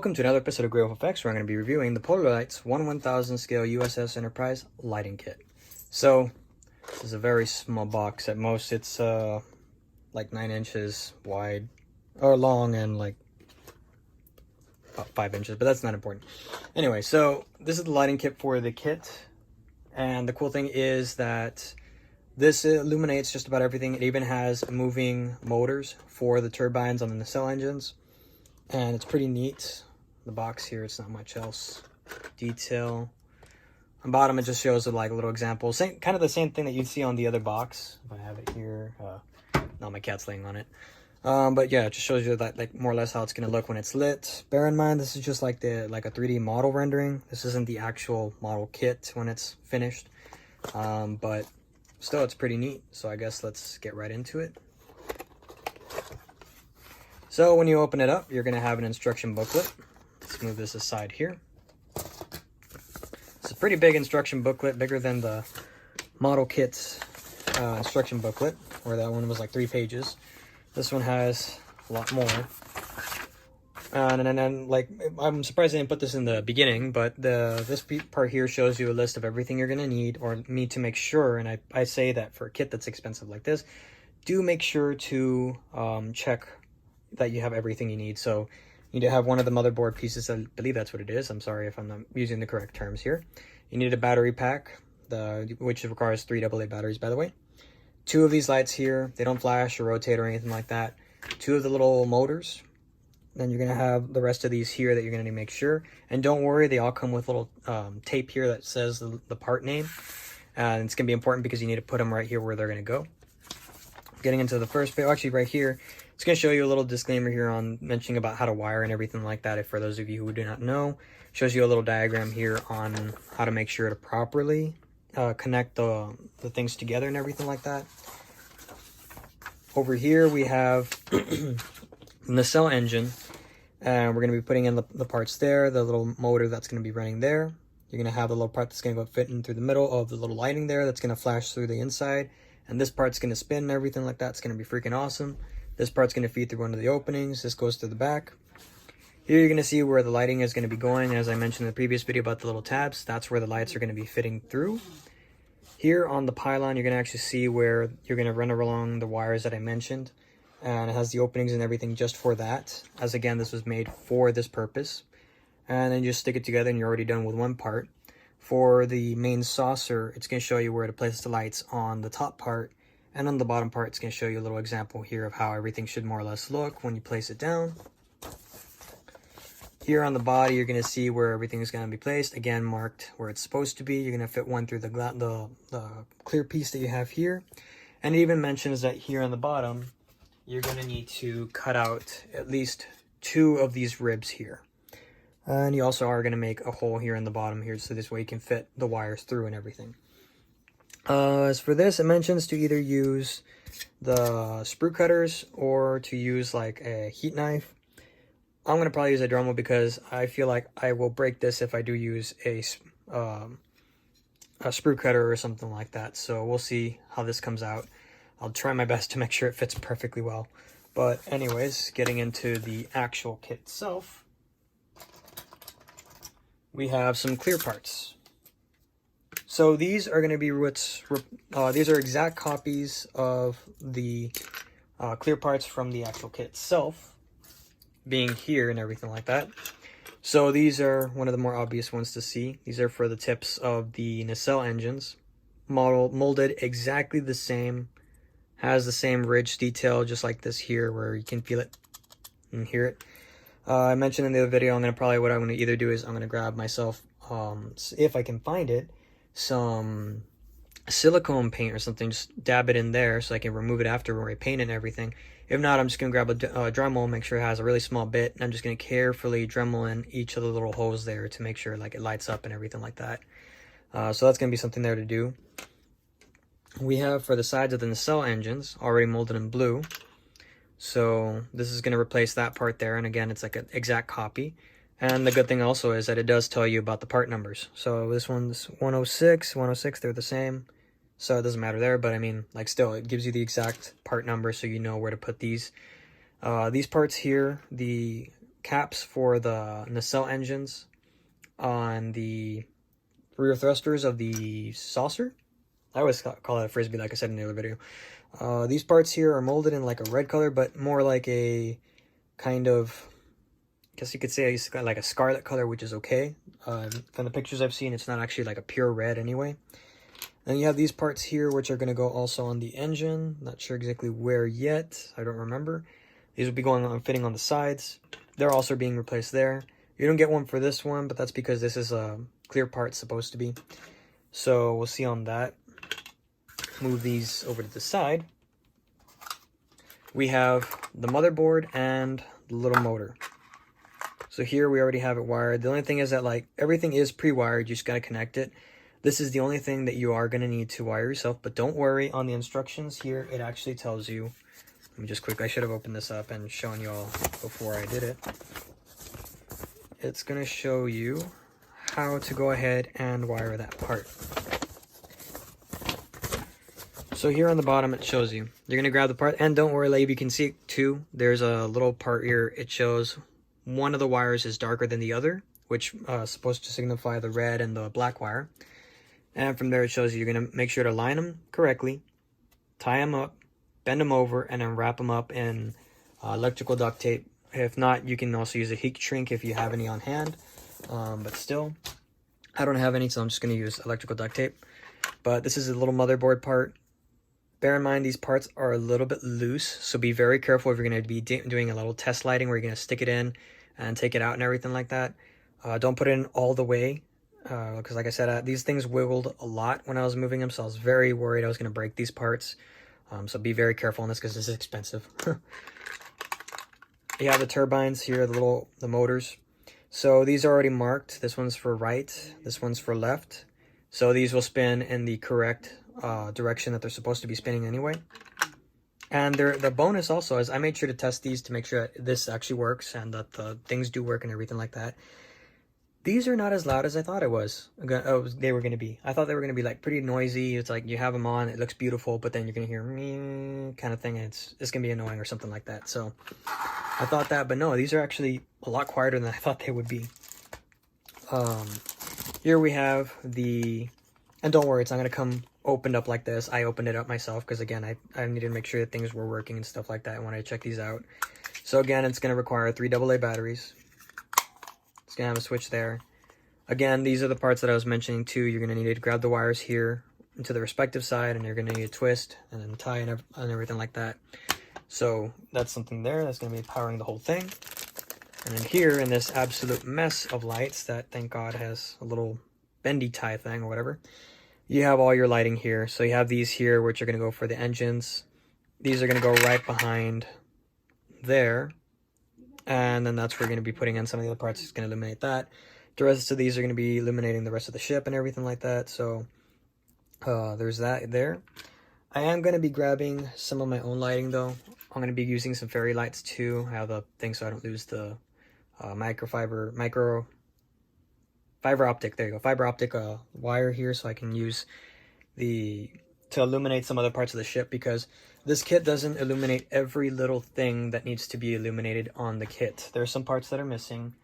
Welcome to another episode of Grey Wolf Effects, where I'm going to be reviewing the Polar Lights 1/1000 scale U.S.S Enterprise lighting kit. So, this is a very small box. At most, it's like 9 inches wide, or long, and like about 5 inches, but that's not important. Anyway, so this is the lighting kit for the kit, and the cool thing is that this illuminates just about everything. It even has moving motors for the turbines on the nacelle engines. And it's pretty neat. The box here, it's not much else detail. On bottom, it just shows like a little example. Kind of the same thing that you'd see on the other box. If I have it here. No, my cat's laying on it. But yeah, it just shows you that, like, more or less how it's going to look when it's lit. Bear in mind, this is just like a 3D model rendering. This isn't the actual model kit when it's finished. But still, it's pretty neat. So I guess let's get right into it. So when you open it up, you're going to have an instruction booklet. Let's move this aside here. It's a pretty big instruction booklet, bigger than the model kit's instruction booklet, where that one was like 3 pages. This one has a lot more. And then, like, I'm surprised I didn't put this in the beginning, but this part here shows you a list of everything you're going to need or need to make sure. And I say that for a kit that's expensive like this, do make sure to check that you have everything you need. So you need to have one of the motherboard pieces. I believe that's what it is. I'm sorry if I'm not using the correct terms here. You need a battery pack, which requires 3 AA batteries, by the way. 2 of these lights here. They don't flash or rotate or anything like that. 2 of the little motors. Then you're going to have the rest of these here that you're going to make sure. And don't worry, they all come with little tape here that says the part name. And it's going to be important because you need to put them right here where they're going to go. Getting into the first page, actually right here, it's going to show you a little disclaimer here on mentioning about how to wire and everything like that. If for those of you who do not know, shows you a little diagram here on how to make sure to properly connect the things together and everything like that. Over here we have the nacelle engine, and we're going to be putting in the parts there, the little motor that's going to be running there. You're going to have the little part that's going to go fit in through the middle of the little lighting there that's going to flash through the inside. And this part's going to spin and everything like that. It's going to be freaking awesome. This part's going to feed through one of the openings. This goes to the back. Here you're going to see where the lighting is going to be going. As I mentioned in the previous video about the little tabs, that's where the lights are going to be fitting through. Here on the pylon, you're going to actually see where you're going to run along the wires that I mentioned. And it has the openings and everything just for that. As again, this was made for this purpose. And then you just stick it together and you're already done with one part. For the main saucer, it's going to show you where to place the lights on the top part. And on the bottom part, it's going to show you a little example here of how everything should more or less look when you place it down. Here on the body, you're going to see where everything is going to be placed. Again, marked where it's supposed to be. You're going to fit one through the clear piece that you have here. And it even mentions that here on the bottom, you're going to need to cut out at least 2 of these ribs here. And you also are going to make a hole here in the bottom here, so this way you can fit the wires through and everything. As for this, it mentions to either use the sprue cutters or to use like a heat knife. I'm going to probably use a Dremel because I feel like I will break this if I do use a sprue cutter or something like that. So we'll see how this comes out. I'll try my best to make sure it fits perfectly well. But anyways, getting into the actual kit itself, we have some clear parts. So these are going to be these are exact copies of the clear parts from the actual kit itself, being here and everything like that. So these are one of the more obvious ones to see. These are for the tips of the nacelle engines, molded exactly the same, has the same ridge detail, just like this here, where you can feel it and hear it. I mentioned in the other video, what I'm going to either do is I'm going to grab myself, if I can find it, some silicone paint or something, just dab it in there so I can remove it after when I paint it and everything. If not, I'm just going to grab a Dremel, make sure it has a really small bit, and I'm just going to carefully Dremel in each of the little holes there to make sure like it lights up and everything like that. So that's going to be something there to do. We have for the sides of the nacelle engines already molded in blue. So this is going to replace that part there, and again, it's like an exact copy. And the good thing also is that it does tell you about the part numbers. So this one's 106, 106, they're the same. So it doesn't matter there, but I mean, like, still, it gives you the exact part number so you know where to put these. These parts here, the caps for the nacelle engines on the rear thrusters of the saucer. I always call it a frisbee, like I said in the other video. These parts here are molded in like a red color, but more like a kind of, I guess you could say it's got like a scarlet color, which is okay. From the pictures I've seen, it's not actually like a pure red anyway. Then you have these parts here, which are going to go also on the engine. Not sure exactly where yet. I don't remember. These will be going on, fitting on the sides. They're also being replaced there. You don't get one for this one, but that's because this is a clear part supposed to be. So we'll see on that. Move these over to the side. We have the motherboard and the little motor. So here we already have it wired. The only thing is that like everything is pre-wired. You just got to connect it. This is the only thing that you are going to need to wire yourself, but don't worry, on the instructions here, it actually tells you. Let me just quickly, I should have opened this up and shown you all before I did it. It's going to show you how to go ahead and wire that part. So here on the bottom, it shows you. You're going to grab the part, and don't worry, like you can see it too. There's a little part here. It shows one of the wires is darker than the other, which is supposed to signify the red and the black wire. And from there, it shows you you're going to make sure to line them correctly, tie them up, bend them over, and then wrap them up in electrical duct tape. If not, you can also use a heat shrink if you have any on hand. But still, I don't have any, so I'm just going to use electrical duct tape. But this is a little motherboard part. Bear in mind, these parts are a little bit loose, so be very careful if you're going to be doing a little test lighting where you're going to stick it in and take it out and everything like that. Don't put it in all the way. Because like I said, these things wiggled a lot when I was moving them, so I was very worried I was going to break these parts. So be very careful on this because this is expensive. You have the turbines here, the motors. So these are already marked. This one's for right, this one's for left. So these will spin in the correct direction that they're supposed to be spinning anyway. And the bonus also is I made sure to test these to make sure that this actually works and that the things do work and everything like that. These are not as loud as I thought they were going to be. I thought they were going to be like pretty noisy. It's like you have them on, it looks beautiful, but then you're going to hear me kind of thing, and it's going to be annoying or something like that. So I thought that, but no, these are actually a lot quieter than I thought they would be. Here we have and don't worry, it's not going to come opened up like this. I opened it up myself because again, I needed to make sure that things were working and stuff like that when I check these out. So again, it's going to require 3 AA batteries. It's going to have a switch there. Again, these are the parts that I was mentioning too. You're going to need to grab the wires here into the respective side, and you're going to need to twist and then tie and everything like that. So that's something there that's going to be powering the whole thing. And then here in this absolute mess of lights that, thank God, has a little bendy tie thing or whatever, you have all your lighting here. So you have these here, which are going to go for the engines. These are going to go right behind there. And then that's where we're going to be putting in some of the other parts. It's going to illuminate that. The rest of these are going to be illuminating the rest of the ship and everything like that. So there's that there. I am going to be grabbing some of my own lighting though. I'm going to be using some fairy lights too. I have the thing so I don't lose the fiber optic. There you go. Fiber optic wire here, so I can use to illuminate some other parts of the ship, because this kit doesn't illuminate every little thing that needs to be illuminated on the kit. There are some parts that are missing.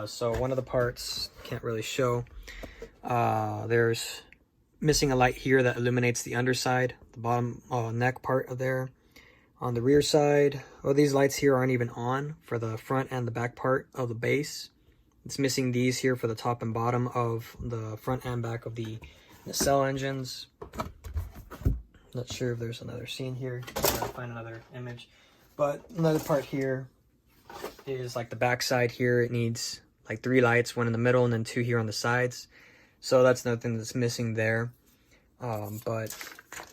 So one of the parts, can't really show. There's missing a light here that illuminates the underside, the bottom neck part of there. On the rear side, these lights here aren't even on for the front and the back part of the base. It's missing these here for the top and bottom of the front and back of the nacelle engines. Not sure if there's another scene here. I'll find another image. But another part here is like the back side here. It needs like 3 lights, 1 in the middle and then 2 here on the sides. So that's another thing that's missing there. But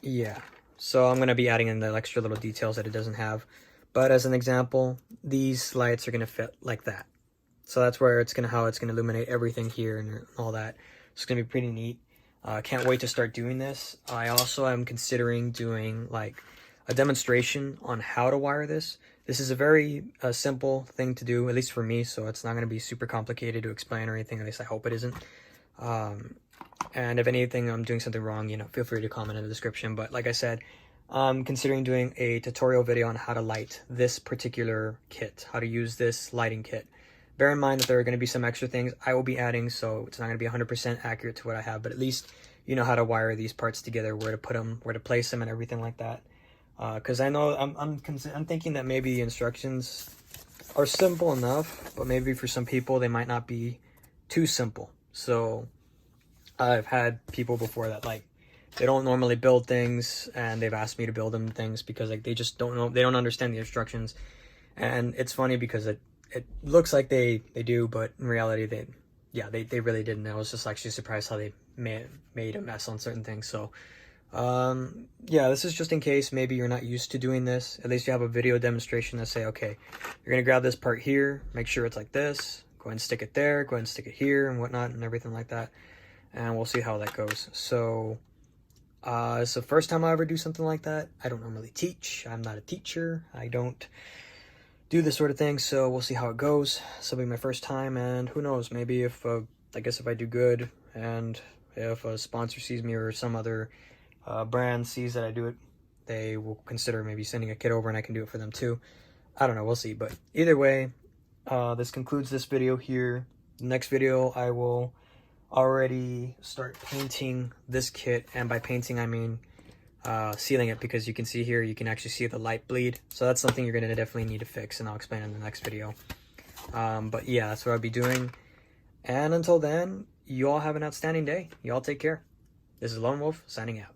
yeah, so I'm going to be adding in the extra little details that it doesn't have. But as an example, these lights are going to fit like that. So that's where how it's going to illuminate everything here and all that. It's going to be pretty neat. Can't wait to start doing this. I also am considering doing like a demonstration on how to wire this. This is a very simple thing to do, at least for me, so it's not going to be super complicated to explain or anything. At least I hope it isn't. And if anything, I'm doing something wrong, feel free to comment in the description. But like I said, I'm considering doing a tutorial video on how to light this particular kit, how to use this lighting kit. bear in mind that there are going to be some extra things I will be adding, so it's not going to be 100% accurate to what I have, but at least you know how to wire these parts together, where to put them, where to place them, and everything like that. Because I know I'm thinking that maybe the instructions are simple enough, but maybe for some people they might not be too simple. So I've had people before that like they don't normally build things, and they've asked me to build them things because like they just don't know, they don't understand the instructions. And it's funny because it looks like they do, but in reality they really didn't. I was just actually surprised how they made a mess on certain things. So yeah, this is just in case maybe you're not used to doing this. At least you have a video demonstration to say, okay, you're gonna grab this part here, make sure it's like this, go ahead and stick it there, go ahead and stick it here and whatnot and everything like that, and we'll see how that goes. So it's the first time I ever do something like that. I don't normally teach. I'm not a teacher. I don't do this sort of thing, so we'll see how it goes. This will be my first time, and who knows, maybe if I guess if I do good, and if a sponsor sees me or some other brand sees that I do it, they will consider maybe sending a kit over and I can do it for them too. I don't know, we'll see. But either way, this concludes this video here. The next video I will already start painting this kit, and by painting I mean sealing it, because you can see here, you can actually see the light bleed. So that's something you're going to definitely need to fix, and I'll explain in the next video. But yeah, that's what I'll be doing. And until then, you all have an outstanding day. You all take care. This is Lone Wolf signing out.